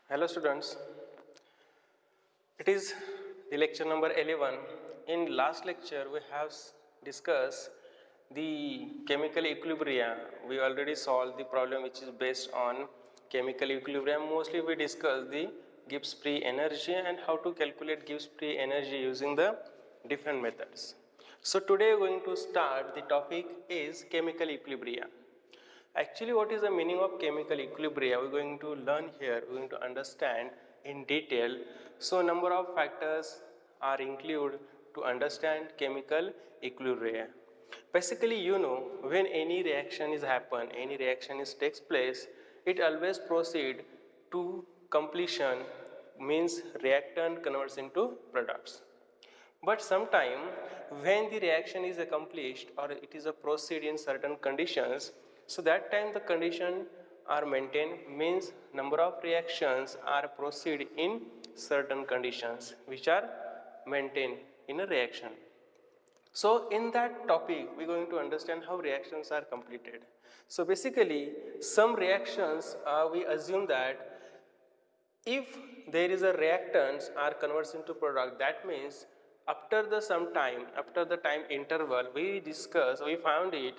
Hello students, it is the lecture number 11. In last lecture we have discussed the chemical equilibria. We already solved the problem which is based on chemical equilibrium. Mostly we discussed the Gibbs free energy and how to calculate Gibbs free energy using the different methods. So today we are going to start. The topic is chemical equilibria. Actually, what is the meaning of chemical equilibria? We're going to learn here, we're going to understand in detail. So, number of factors are included to understand chemical equilibria. Basically, when any reaction is happen, any reaction is takes place, it always proceed to completion, means reactant converts into products. But sometime when the reaction is accomplished or it is a proceed in certain conditions, so that time the condition are maintained, means number of reactions are proceed in certain conditions which are maintained in a reaction. So in that topic we are going to understand how reactions are completed. So basically some reactions we assume that if there is a reactants are converts into product, that means after the some time, after the time interval we found it,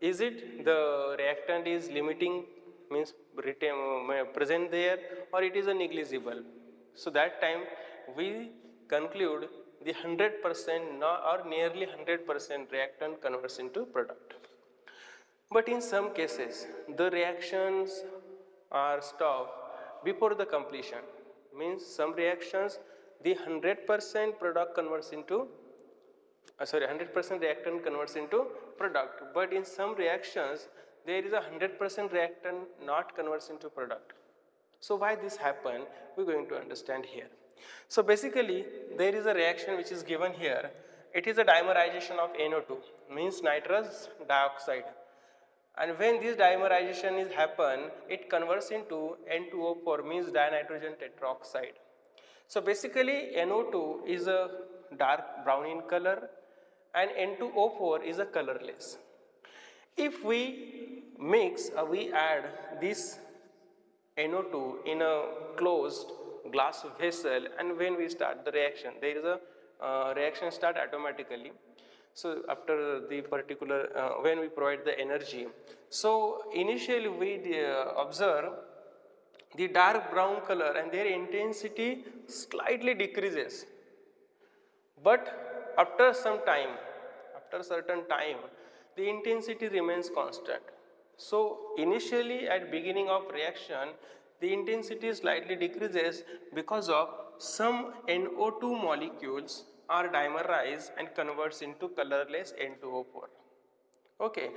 is it the reactant is limiting, means present there, or it is a negligible. So that time we conclude the 100% or nearly 100% reactant converts into product. But in some cases, the reactions are stopped before the completion. Means some reactions, the 100% product converts into, 100% reactant converts into product. But in some reactions, there is a 100% reactant not converts into product. So why this happen, we're going to understand here. So basically, there is a reaction which is given here. It is a dimerization of NO2, means nitrous dioxide. And when this dimerization is happen, it converts into N2O4, means dinitrogen tetroxide. So basically NO2 is a dark brown in color and N2O4 is a colorless. If we we add this NO2 in a closed glass vessel, and when we start the reaction, there is a reaction start automatically. So after the particular, when we provide the energy, so initially we observe the dark brown color and their intensity slightly decreases. But after some time, after certain time, the intensity remains constant. So initially at beginning of reaction, the intensity slightly decreases because of some NO2 molecules are dimerized and converts into colorless N2O4. Okay,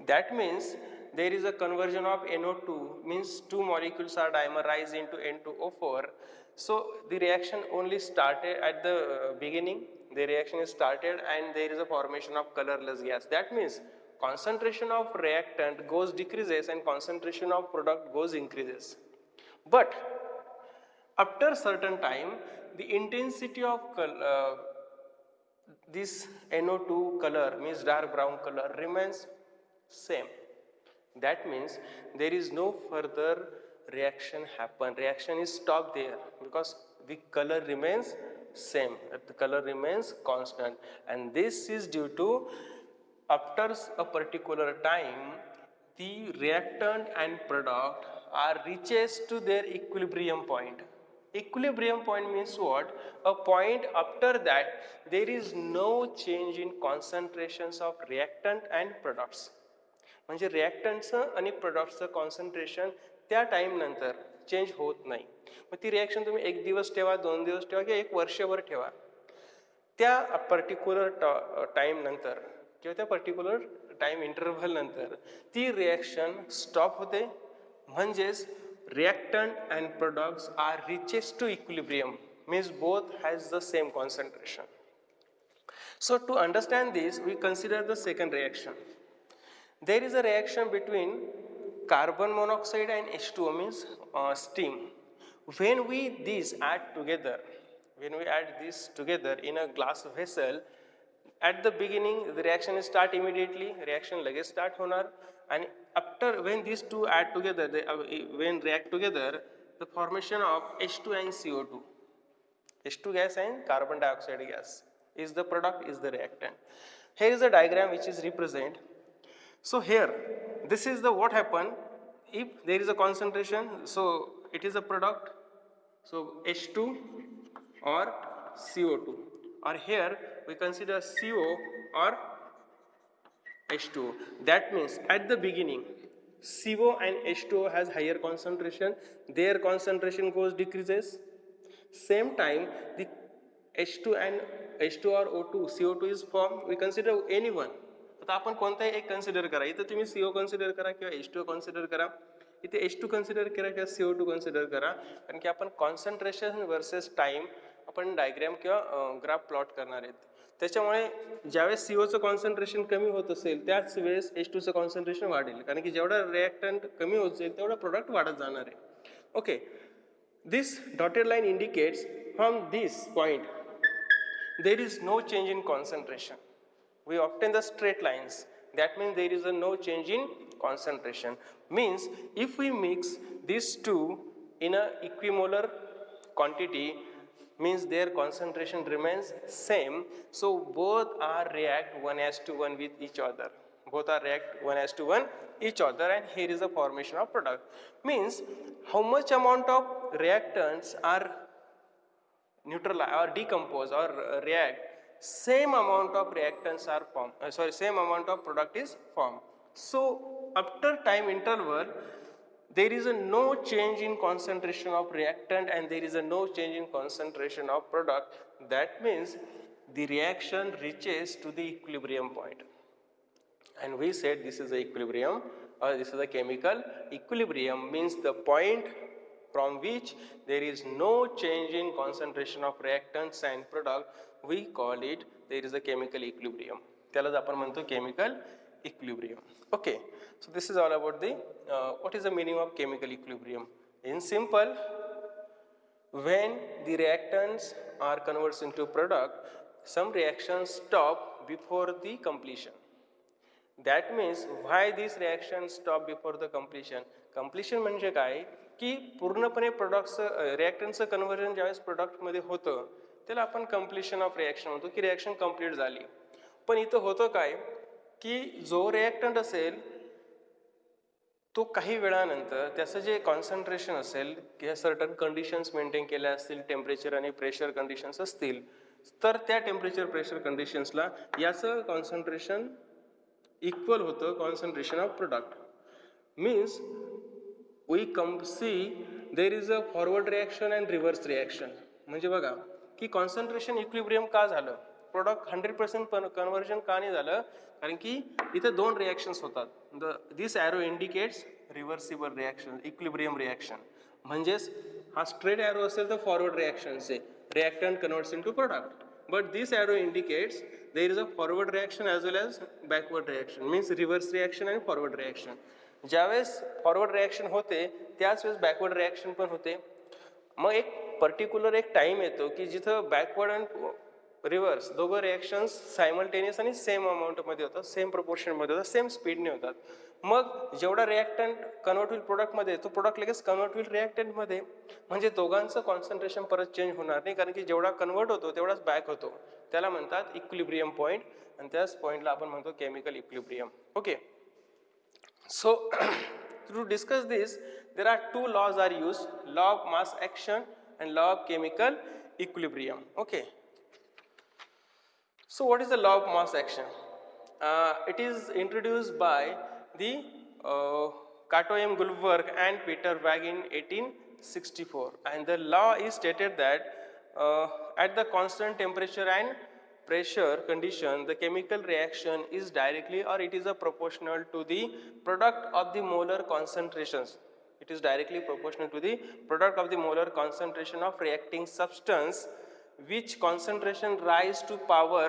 that means there is a conversion of NO2, means two molecules are dimerized into N2O4. So the reaction only started at the beginning, the reaction is started and there is a formation of colorless gas. That means concentration of reactant goes decreases and concentration of product goes increases. But after certain time, the intensity of this NO2 color, means dark brown color, remains same. That means there is no further reaction happen. Reaction is stopped there because the color remains same. The color remains constant, and this is due to after a particular time the reactant and product are reaches to their equilibrium point. Equilibrium point means what? A point after that there is no change in concentrations of reactant and products. म्हणजे रिॲक्टंटचं आणि प्रॉडक्टचं concentration त्या टाईमनंतर change होत नाही. मग ती reaction तुम्ही एक दिवस ठेवा, 2 दिवस ठेवा किंवा एक वर्षभर ठेवा, त्या पर्टिक्युलर टाईमनंतर किंवा त्या पर्टिक्युलर टाईम इंटरव्हल नंतर ती रिॲक्शन स्टॉप होते. म्हणजेच reactant and products are reaches to equilibrium, means both has the same concentration. So to understand this, we consider the second reaction. There is a reaction between carbon monoxide and H2O, means steam. When we add this together in a glass vessel, at the beginning the reaction start immediately, reaction लगेच start होणार, and after when these two add together, when react together, the formation of H2 and CO2. H2 gas and carbon dioxide gas is the product, is the reactant. Here is a diagram which is represent. So here, this is the what happen if there is a concentration, so it is a product, so H2 or CO2, or here we consider CO or H2O. That means at the beginning, CO and H2O has higher concentration, their concentration goes decreases. Same time, the H2 and H2 or O2, CO2 is formed, we consider any one. आता आपण कोणताही एक consider करा, इथं तुम्ही CO consider करा किंवा H2O consider करा, इथे H2 कन्सिडर करा किंवा CO2 कन्सिडर करा, कारण की आपण कॉन्सन्ट्रेशन वर्सेस टाइम आपण डायग्राम किंवा ग्राफ प्लॉट करणार आहेत. त्याच्यामुळे ज्यावेळेस सीओचं कॉन्सन्ट्रेशन कमी होत असेल त्याच वेळेस H2चं कॉन्सन्ट्रेशन वाढेल, कारण की जेवढा रिॲक्टंट कमी होत जाईल तेवढा प्रोडक्ट वाढत जाणार आहे. Okay, this dotted line indicates from this point there is no change in concentration. We obtain the straight lines, that means there is a no change in concentration. Means if we mix these two in a equimolar quantity, means their concentration remains same, so both are react 1:1 with each other, both are react 1:1 each other, and here is a formation of product. Means how much amount of reactants are neutralized or decompose or react, same amount of reactants are formed, same amount of product is formed. So after time interval there is a no change in concentration of reactant and there is a no change in concentration of product. That means the reaction reaches to the equilibrium point, and we said this is the equilibrium, or this is the chemical equilibrium, means the point from which there is no change in concentration of reactants and product, we call it there is a chemical equilibrium. त्यालाच आपण म्हणतो chemical equilibrium. Okay, so this is all about the what is the meaning of chemical equilibrium. In simple, when the reactants are converted into product, some reactions stop before the completion. That means why these reactions stop before the completion? Completion म्हणजे काय की पूर्णपणे प्रोडक्टचं रिॲक्टंटचं conversion ज्यावेळेस प्रोडक्टमध्ये होतं त्याला आपण completion of reaction म्हणतो की रिॲक्शन कंप्लीट झाली. पण इथं होतं काय की जो रिॲक्टंट असेल तो काही वेळानंतर त्याचं जे कॉन्सन्ट्रेशन असेल किंवा सर्टन कंडिशन्स मेंटेन केल्या असतील, टेम्परेचर आणि प्रेशर कंडिशन्स असतील, तर त्या टेम्परेचर प्रेशर कंडिशन्सला याचं कॉन्सन्ट्रेशन इक्वल होतं concentration of product. Means we see there is a forward reaction and reverse reaction. म्हणजे बघा की कॉन्सन्ट्रेशन इक्विलिब्रियम का झालं, प्रोडक्ट 100% कन्व्हर्जन का नाही झालं, कारण की इथं दोन रिॲक्शन्स होतात. This arrow indicates reversible reaction, equilibrium reaction. म्हणजेच हा स्ट्रेट ॲरो असेल तर फॉरवर्ड रिॲक्शनचे reactant converts into product, but this arrow indicates there is a forward reaction as well as backward reaction, means reverse reaction and forward reaction. ज्यावेळेस forward reaction होते त्याच वेळेस backward reaction पण होते. मग एक पर्टिक्युलर एक टाइम येतो की जिथं बॅकवर्ड अँड रिव्हर्स दोघं रिॲक्शन्स सायमल्टेनियस आणि सेम अमाऊंटमध्ये होतात, सेम प्रपोर्शनमध्ये होतात, सेम स्पीडने होतात. मग जेवढा रिॲक्टंट कन्वर्ट होईल प्रोडक्टमध्ये तो प्रोडक्ट लगेच कन्वर्ट होईल रिॲक्टंटमध्ये. म्हणजे दोघांचं कॉन्सन्ट्रेशन परत चेंज होणार नाही, कारण की जेवढा कन्वर्ट होतो तेवढाच बॅक होतो. त्याला म्हणतात इक्विलिब्रियम पॉईंट, आणि त्याच पॉईंटला आपण म्हणतो chemical equilibrium. Okay, so to discuss this there are two laws are used, law of mass action and law of chemical equilibrium. Okay, so what is the law of mass action? It is introduced by the Kato M. Gullberg and Peter Wagg in 1864, and the law is stated that at the constant temperature and pressure condition the chemical reaction is directly or it is a proportional to the product of the molar concentrations. It is directly proportional to the product of the molar concentration of reacting substance, which concentration rise to power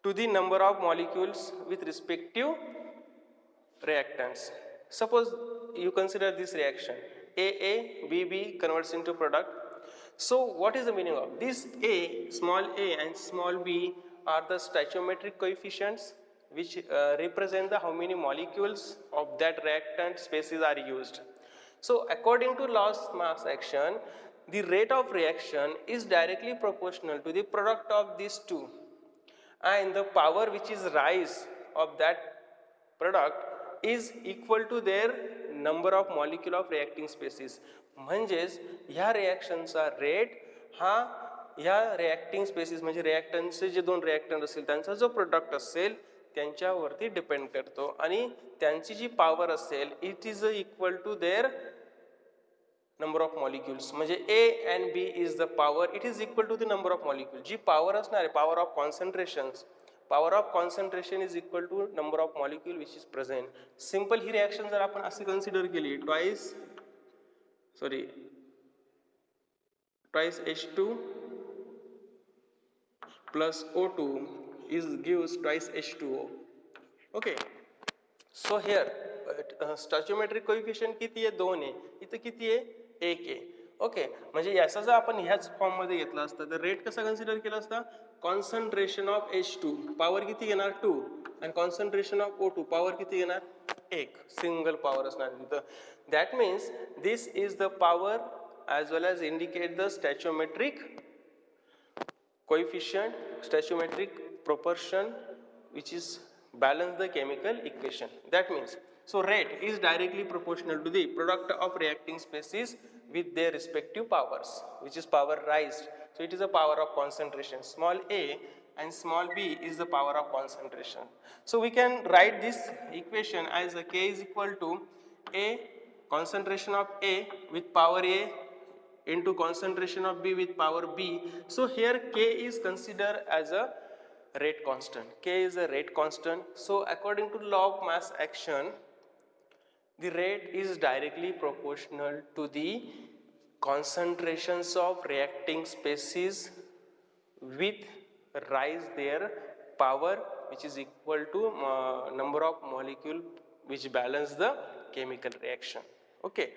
to the number of molecules with respective reactants. Suppose you consider this reaction AA, converts into product. So what is the meaning of this? Small a and small b are the stoichiometric coefficients which represent the how many molecules of that reactant species are used. So according to Law's mass action, the rate of reaction is directly proportional to the product of these two, and the power which is rise of that product is equal to their number of molecule of reacting species. म्हणजेच ह्या रिॲक्शनचा rate हा ह्या reacting spaces म्हणजे रिॲक्टन्सचे जे दोन reactant असतील त्यांचा जो product असेल त्यांच्यावरती डिपेंड करतो आणि त्यांची जी पॉवर असेल it is equal to their number of molecules. म्हणजे A and B is the power, it is equal to the number of molecules. जी power असणार आहे, power of concentration is equal to number of molecule which is present. Simple he reaction जर आपण असे consider केली, twice H2 plus O2 gives twice H2O. Okay. So here stoichiometric coefficient किती आहे? 2 आहे. इथं किती आहे? 1 आहे. ओके, म्हणजे याचा जर आपण ह्याच फॉर्म मध्ये घेतला असता तर रेट कसा कन्सिडर केला असता? कॉन्सन्ट्रेशन ऑफ H2 पॉवर किती घेणार? 2 आणि कॉन्सन्ट्रेशन ऑफ O2 पॉवर किती घेणार? 1. सिंगल पॉवर असणार तिथं. That means this is the power as well as indicate the stoichiometric coefficient, stoichiometric proportion which is balance the chemical equation. That means, so rate is directly proportional to the product of reacting species with their respective powers, which is power raised. So it is a power of concentration. Small a and small b is the power of concentration. So we can write this equation as a k is equal to a concentration of a with power a into concentration of B with power B. So here K is considered as a rate constant. K is a rate constant. So according to law of mass action, the rate is directly proportional to the concentrations of reacting species with rise their power which is equal to number of molecule which balance the chemical reaction. Okay.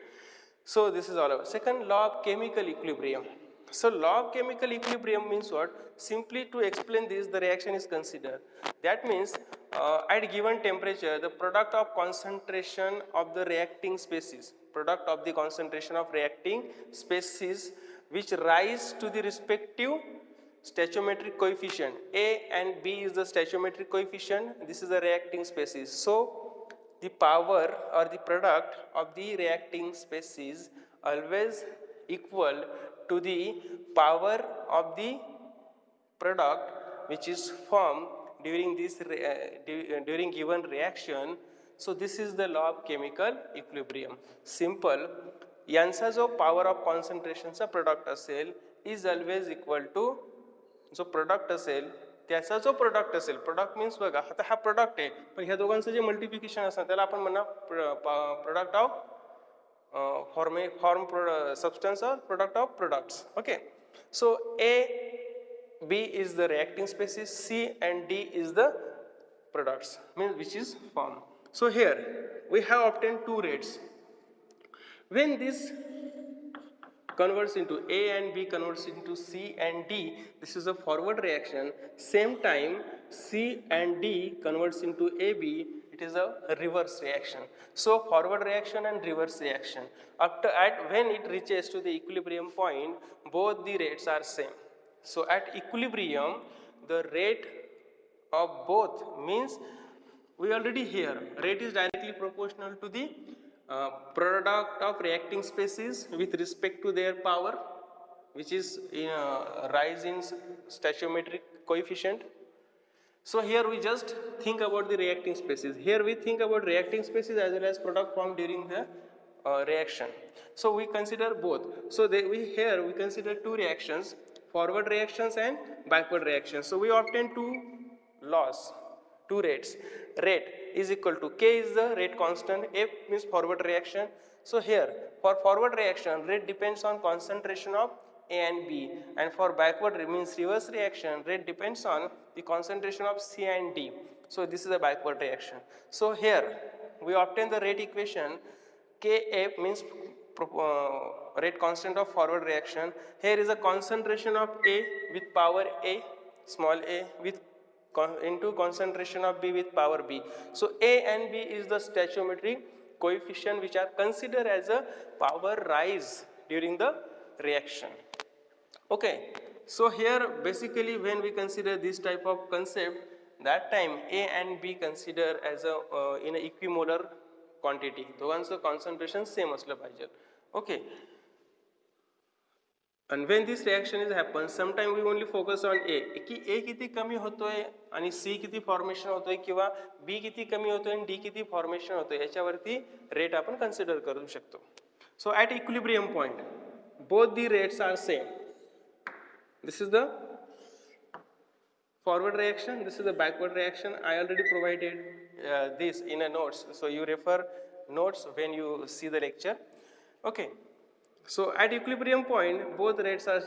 So this is all about. Second, law of chemical equilibrium. So law of chemical equilibrium means what? Simply to explain this, the reaction is considered. That means at given temperature, the product of concentration of the reacting species, which rise to the respective stoichiometric coefficient. A and B is the stoichiometric coefficient. This is the reacting species. So the power or the product of the reacting species always equal to the power of the product which is formed during this during given reaction. So this is the law of chemical equilibrium. Simple. यांचा जो power of concentration चा product असेल is always equal to जो product असेल त्याचा जो product असेल, product means बघा आता हा प्रोडक्ट आहे पण ह्या दोघांचं जे मल्टिप्लिकेशन असतं त्याला आपण म्हणणार product of form substance or product of products. Okay, so A B is the reacting species, C and D is the products means which is formed. So here we have obtained two rates. When this converts into A and B converts into C and D, this is a forward reaction. Same time C and D converts into AB, it is a reverse reaction. So forward reaction and reverse reaction. When it reaches to the equilibrium point, both the rates are same. So at equilibrium, the rate of both means we already here rate is directly proportional to the product of reacting species with respect to their power which is rise in stoichiometric coefficient. So here we just think about the reacting species. Here we think about reacting species as well as product formed during the reaction. So we consider both. So here we consider two reactions, forward reactions and backward reactions. So we obtain two laws, two rates. Rate is equal to K is the rate constant, F means forward reaction. So here for forward reaction rate depends on concentration of A and B, and for backward means reverse reaction rate depends on the concentration of C and D. So this is a backward reaction. So here we obtain the rate equation. Kf means rate constant of forward reaction. Here is a concentration of A with power A, small a, with into concentration of B with power B. So A and B is the stoichiometric coefficient which are considered as a power rise during the reaction. Okay, so here basically when we consider this type of concept, that time A and B consider as a in a equimolar quantity. दोघांचं concentration same असलं पाहिजे. Okay. And when this reaction is happens, sometimes we only focus on A. की A किती कमी होतोय आणि C किती formation होतोय किंवा B किती कमी होतोय आणि D किती फॉर्मेशन होतोय याच्यावरती रेट आपण कन्सिडर करू शकतो. So at equilibrium point, both the rates are same. This is the forward reaction, this is the backward reaction. I already provided this in a notes, so you refer notes when you see the lecture. Okay, so at equilibrium point both rates are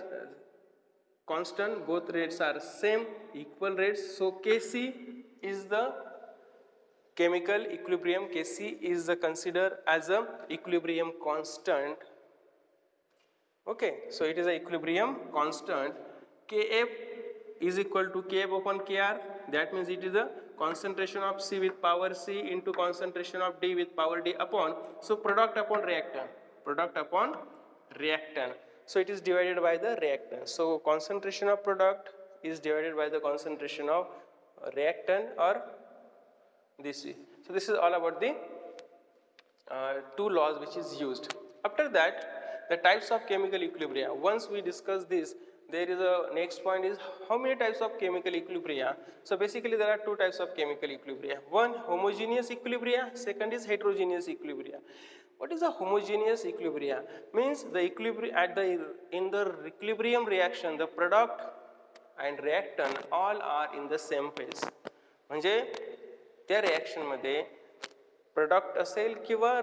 constant, both rates are same, equal rates. So Kc is the chemical equilibrium, Kc is considered as a equilibrium constant. Okay, so it is a equilibrium constant. Kf is equal to Kf upon Kr. That means it is the concentration of C with power C into concentration of D with power D upon, so product upon reactant. Product upon reactant. So it is divided by the reactant. So concentration of product is divided by the concentration of reactant, or this. So this is all about the two laws which is used. After that, the types of chemical equilibria. Once we discuss this, there is a next point is how many types of chemical equilibria. So basically there are two types of chemical equilibria. One, homogeneous equilibria. Second is heterogeneous equilibria. What is a homogeneous equilibria? Means the equilibrium in the equilibrium reaction, the product and reactant all are in the same phase. म्हणजे त्या reaction मध्ये product असेल किंवा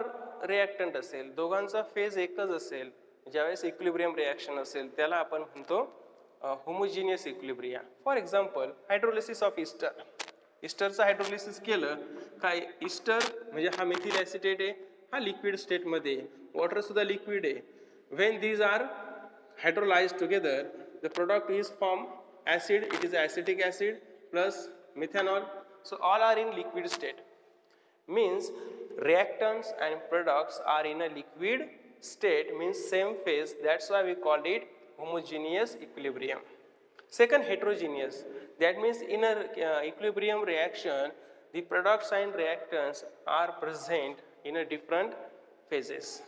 reactant असेल, दोघांचा phase एकच असेल. ज्यावेळेस इक्विलिब्रियम रिॲक्शन असेल त्याला आपण म्हणतो homogeneous equilibria. For example hydrolysis of ester. इस्टरचं हायड्रोलिसिस केलं काय, इस्टर म्हणजे हा मिथिल ॲसिटेट आहे, हा लिक्विड स्टेटमध्ये, वॉटर सुद्धा लिक्विड आहे. When these are hydrolysed together, the product is form acid, it is acetic acid plus methanol. So all are in liquid state. Means reactants and products are in a liquid state, means same phase. That's why we called it homogeneous equilibrium. Second, heterogeneous. That means in a equilibrium reaction, the products and reactants are present in a different phases.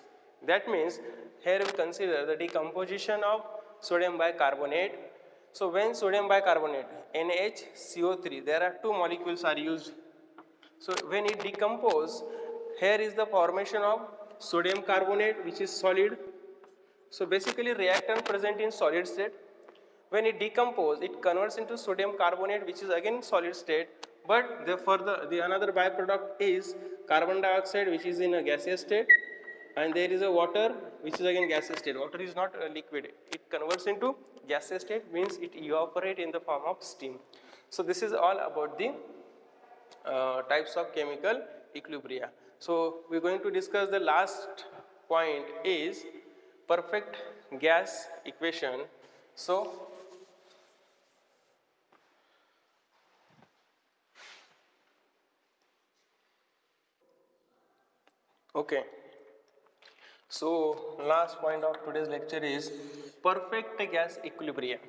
That means here we consider the decomposition of sodium bicarbonate. So when sodium bicarbonate, NaCO3, there are two molecules are used. So when it decomposes, here is the formation of sodium carbonate which is solid. So basically reactant present in solid state. When it decomposes, it converts into sodium carbonate which is again solid state. But the another byproduct is carbon dioxide which is in a gaseous state. And there is a water which is again gaseous state. Water is not a liquid. It converts into gaseous state, means it evaporates in the form of steam. So this is all about the types of chemical equilibria. So we're going to discuss the last point is perfect gas equation. So okay. So last point of today's lecture is perfect gas equilibrium.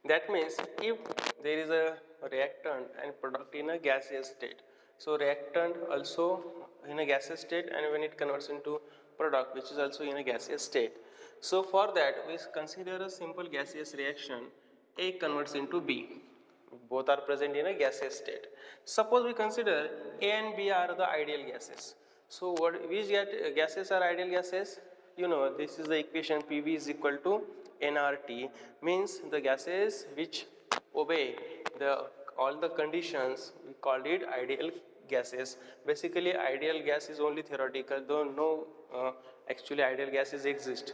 That means if there is a reactant and product in a gaseous state, so reactant also in a gaseous state, and when it converts into product which is also in a gaseous state. So for that we consider a simple gaseous reaction. A converts into B. Both are present in a gaseous state. Suppose we consider A and B are the ideal gases. So which gases are ideal gases? You know, this is the equation. PV is equal to nRT, means the gases which obey all the conditions, we call it ideal gases. Basically ideal gas is only theoretical, though no actually ideal gases exist.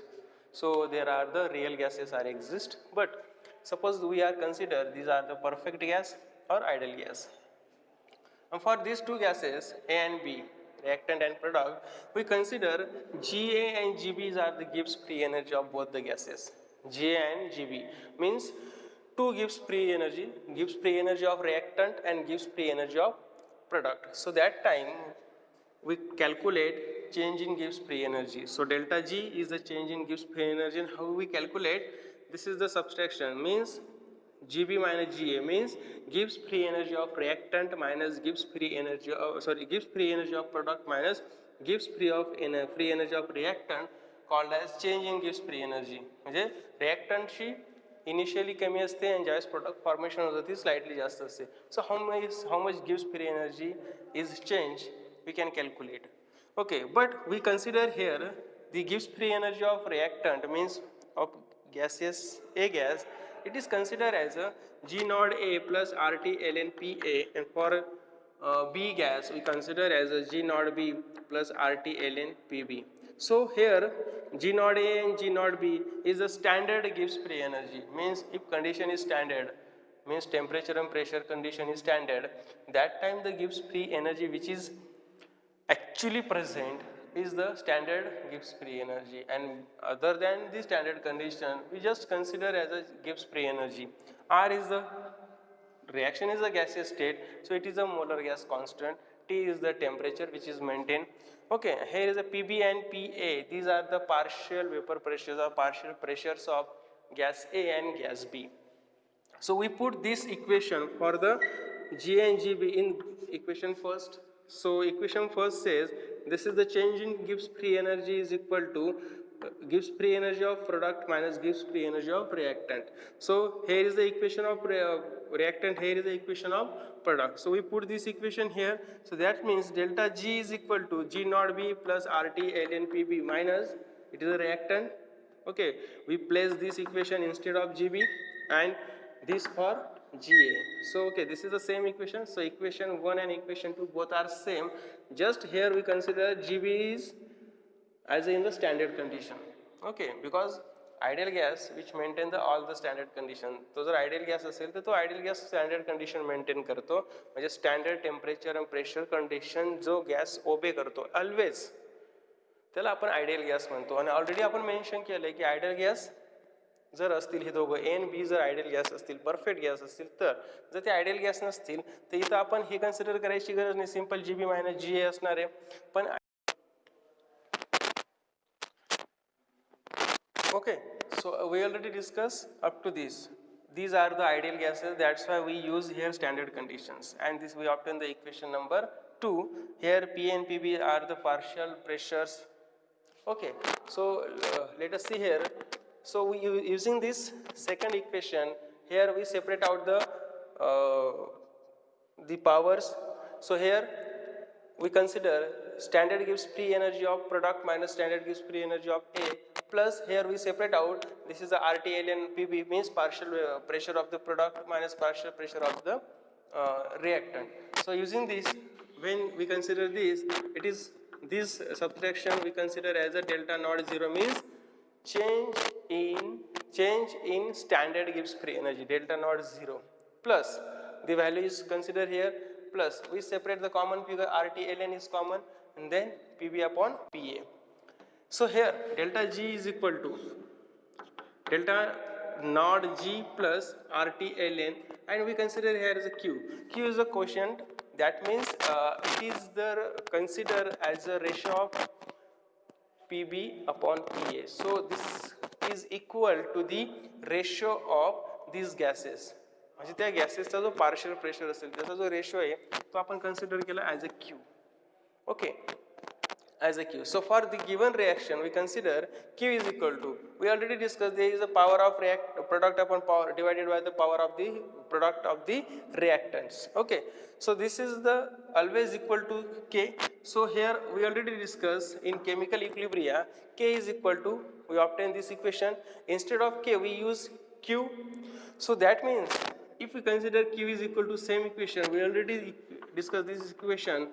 So there are the real gases are exist, but suppose we are consider these are the perfect gas or ideal gas. And for these two gases A and B, reactant and product, we consider Ga and Gb are the Gibbs free energy of both the gases. Ga and Gb means 2 Gibbs free energy of reactant and Gibbs free energy of product. So that time we calculate change in Gibbs free energy. So delta G is the change in Gibbs free energy, and how we calculate? This is the subtraction, means Gb minus Ga means Gibbs free energy of reactant minus Gibbs free energy of Gibbs free energy of product minus Gibbs free energy of reactant, called as change in Gibbs free energy. म्हणजे reactantची initially कमी असते आणि ज्यावेळेस product formation होतं ती slightly जास्त असते. सो how much Gibbs free energy is changed we can calculate. Okay, but we consider here the Gibbs free energy of reactant, means of gaseous A gas, it is considered as a G naught A plus RT ln Pa, and for B gas we consider as a G naught B plus RT ln Pb. So here G naught A and G naught B is a standard Gibbs free energy, means if condition is standard, means temperature and pressure condition is standard, that time the Gibbs free energy which is actually present is the standard Gibbs free energy, and other than the standard condition we just consider as a Gibbs free energy. R is the reaction is a gaseous state, so it is a molar gas constant. T is the temperature which is maintained. Okay, here is a Pb and Pa, these are the partial vapor pressures or partial pressures of gas A and gas B. So we put this equation for the G and Gb in equation first. So equation first says this is the change in Gibbs free energy is equal to Gibbs free energy of product minus Gibbs free energy of reactant. So here is the equation of reactant, here is the equation of product. So we put this equation here. So that means delta G is equal to G naught B plus RT ln Pb minus, it is a reactant. Okay, we place this equation instead of Gb and this for Ga. So okay, this is the same equation. So equation 1 and equation 2 both are same. Just here we consider Gb is as in the standard condition. Okay, because ideal gas which maintain all the standard condition, तो जर ideal gas असेल तर तो ideal gas standard condition maintain करतो, म्हणजे standard temperature and pressure condition जो gas obey करतो always, त्याला आपण आयडियल गॅस म्हणतो. आणि ऑलरेडी आपण मेन्शन केलंय की आयडियल गॅस जर असतील हे दोघं ए आणि बी जर आयडियल गॅस असतील, परफेक्ट गॅस असतील, तर जर ते आयडियल गॅस नसतील तर इथं आपण हे कन्सिडर करायची गरज नाही, सिंपल Gb मायनस Ga असणार आहे. पण okay, so we already discussed up to this. These are the ideal gases, that's why we use here standard conditions, and this we obtain the equation number 2. Here P and Pb are the partial pressures. Okay, so let us see here. So we using this second equation, here we separate out the powers. So here we consider standard Gibbs free energy of product minus standard Gibbs free energy of A, plus here we separate out, this is the RT ln Pb, means partial pressure of the product minus partial pressure of the reactant. So using this, when we consider this, it is this subtraction we consider as a delta naught 0, means change in standard Gibbs free energy, delta naught 0, plus the value is considered here, plus we separate the common figure, RT ln is common, and then Pb upon Pa. So here delta G is equal to delta naught G plus RT ln, and we consider here as a Q. Q is a quotient, that means it is considered as a ratio of Pb upon Pa. So this is equal to the ratio of these gases, म्हणजे त्या गॅसेसचा जो partial pressure असेल त्याचा जो ratio आहे तो आपण consider केला as a Q. Okay, as a Q. So for the given reaction we consider Q is equal to, we already discussed, there is a power of product upon power divided by the power of the product of the reactants. Okay, so this is the always equal to K. So here we already discussed in chemical equilibria K is equal to, we obtain this equation, instead of K we use Q. So that means if we consider Q is equal to same equation, we already discussed this equation.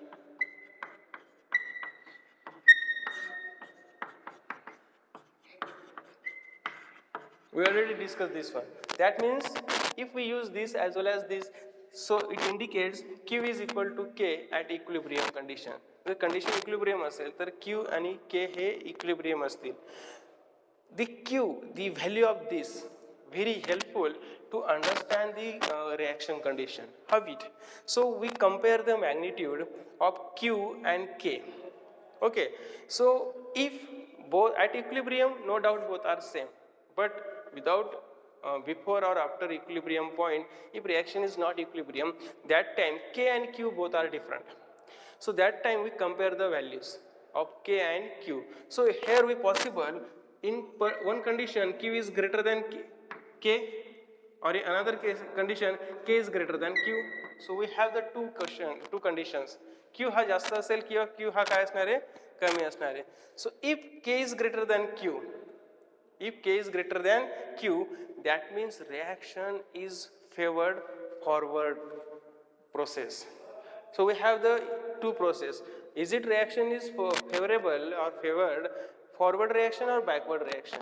We already discussed this one. That means if we use this as well as this, so it indicates Q is equal to K at equilibrium condition. The condition equilibrium असेल तर Q आणि K हे equilibrium असतील. The Q, the value of this, very helpful to understand the reaction condition. How it? So we compare the magnitude of Q and K. Okay, so if both at equilibrium, no doubt both are same, but without before or after equilibrium point, if reaction is not equilibrium, that time K and Q both are different. So that time we compare the values of K and Q. So here we possible in one condition Q is greater than K, or in another case condition K is greater than Q. So we have the two conditions. Q हा जास्त असेल किंवा Q हा काय असणार आहे, कमी असणार आहे. So if K is greater than Q, if K is greater than Q, that means reaction is favored forward process. So we have the two process. Is it reaction is favorable or favored forward reaction or backward reaction?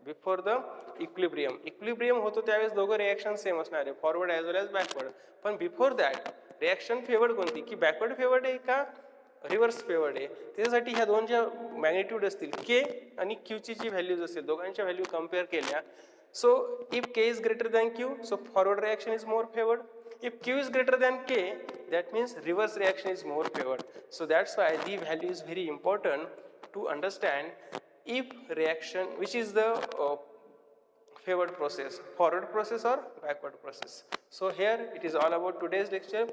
Before the equilibrium. Equilibrium होतो त्यावेळेस दोघं reaction same असणार आहे, forward as well as backward. पण before that reaction favored कोणती, की backward favored आहे का रिव्हर्स फेवर्ड आहे. त्याच्यासाठी ह्या दोन ज्या मॅग्निट्यूड असतील के आणि क्यूची जी व्हॅल्यूज असतील दोघांच्या व्हॅल्यू कम्पेअर केल्या. सो इफ के is greater than Q, so forward reaction is more favoured. If Q is greater than K, that means reverse reaction is more favored. So that's why the value is very important to understand if reaction, which is the favored process, forward process or backward process. So here it is all about today's lecture.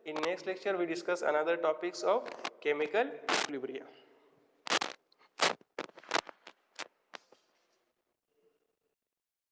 In next lecture we discuss another topics of chemical equilibrium.